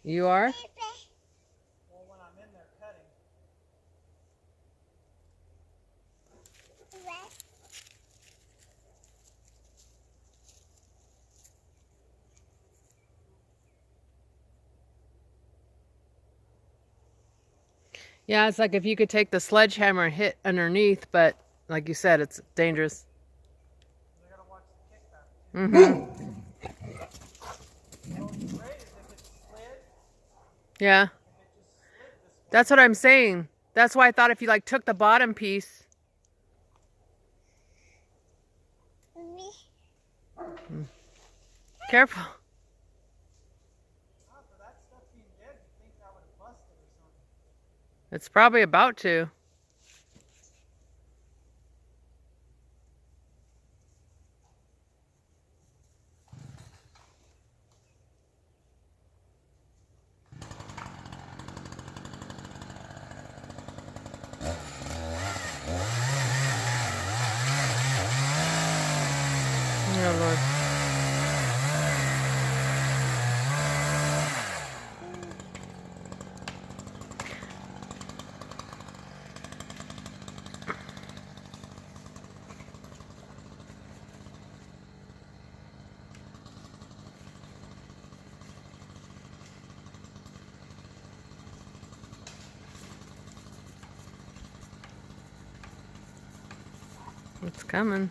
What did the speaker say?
You are? Well, when I'm in there cutting. Yeah, it's like if you could take the sledgehammer and hit underneath, but like you said, it's dangerous. I gotta watch the kickback too. Mm-hmm. So what's great is if it slid, Yeah. if it just slid this way. That's what I'm saying. That's why I thought if you like took the bottom piece. Careful. For that stuff being dead, you'd think that would have busted or something. It's probably about to. Oh, Lord. It's coming.